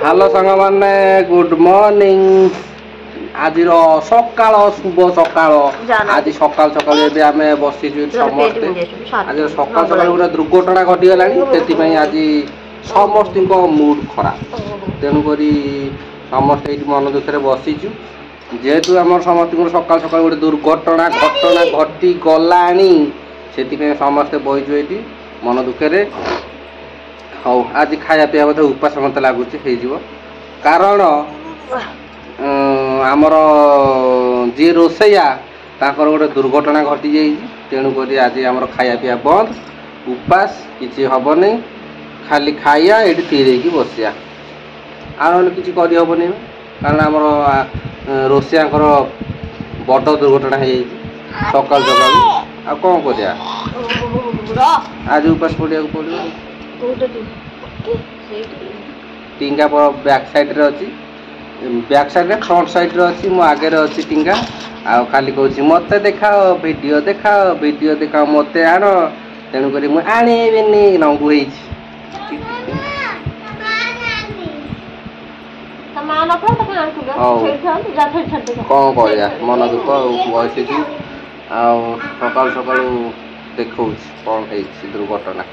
Hello सांग मैंने good morning. आज सकाल शुभ सकाल आज सकाल सकाल आम बसी समस्ते आज सकाल सकाल गोटे दुर्घटना घटीगला से आज समस्त मूड खराब तेणुक समस्ते मन दुखे बसीचु जेहेतु आम समस्त सकाल सकाल गोटे दुर्घटना घटना घटी गला से समस्ते बहीचु ये मन दुखे। हाँ आज खाया पीया बोधे उपास मत लगुच कारण आमर जी रोसैया ताकर गोटे दुर्घटना घटी जाइए तेणुक आज आमर खाया पीया बंद उपास किसी हेनी खाली खाइया ये तीरेक बसिया आने कि करहबनी कारण आमर रोसैया बड़ दुर्घटना हो सकाल सकाल आ कौन कर आज उपास पड़िया पड़ो टींगा बैक साइड रे अच्छी बैक साइड रे फ्रंट साइड रे अच्छी मो आगे रे अच्छी टींगा आ खाली कहूँ मत देखाओ वीडियो देखाओ मत आण तेणुक मुझे आनेबी नंगू कौन कर मन दुख बसी सकाल सकाल देखा कौन दुर्घटना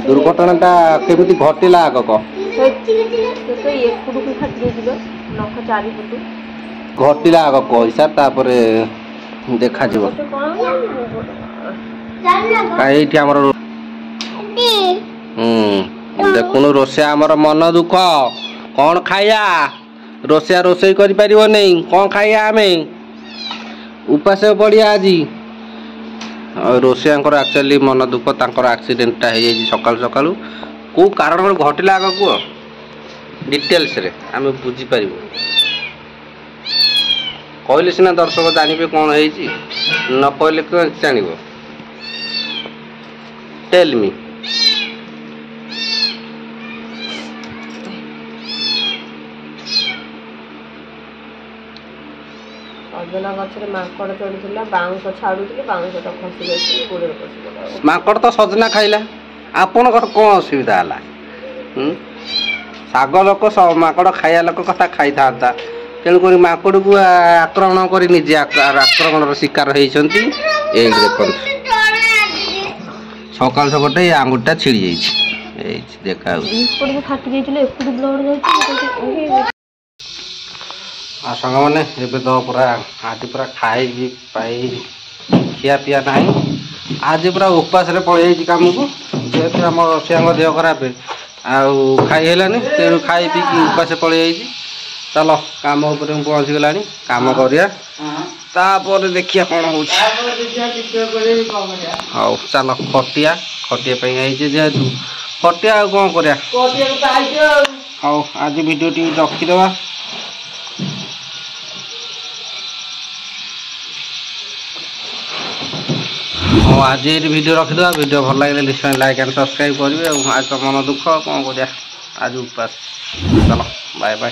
दुर्घटना केमी घटला आग घटला आग कह हिसाब तापर देखा ये आमर देखुन रोसैया आमर मन दुख कौन खाया रोसैया रोसई कर कौन खाया आम उपास पड़िया आज रोसैया एक्चुअली मन दुख एक्सीडेंटा हो सकाल सकाल कौ कारण घटला आग कह डिटेल्स रे आम बुझीपर कहले सीना दर्शक जानवे कौन है न कहले जान टेल मी सजना गचरे माकड़ चढ़ी बाउंस छाड़ुले बाउंसटा खसी गोड़े पशिगला माकड़ तो सजना खाइला आपण कौन असुविधा है साग लोक माकड़ खाया लोक कथा खाई था तेणुक माकड़ को आक्रमण कर निजे आक्रमण शिकार होती देख सकाल सकाल आंगुठा छिड़ी देखा सांग मैंने एवं तो पूरा आज पूरा खाई पाई खिया पिया ना आज पूरा उपास पड़े कम को जेहेतु आम रोसैया देह खराब आईलानी तेणु खाई पी उपास पड़े चलो कम उपर पहुँची गला कम कर देखिया कौन हो चल खटिया खटिया जेहेतु खटिया कौन कर हाँ आज वीडियो टी रखीदे। हाँ आज ये वीडियो रखीद वीडियो भल लगे लाइक एंड सब्सक्राइब करेंगे आज तो मन दुख कौन कर आज उपास चलो बाय बाय।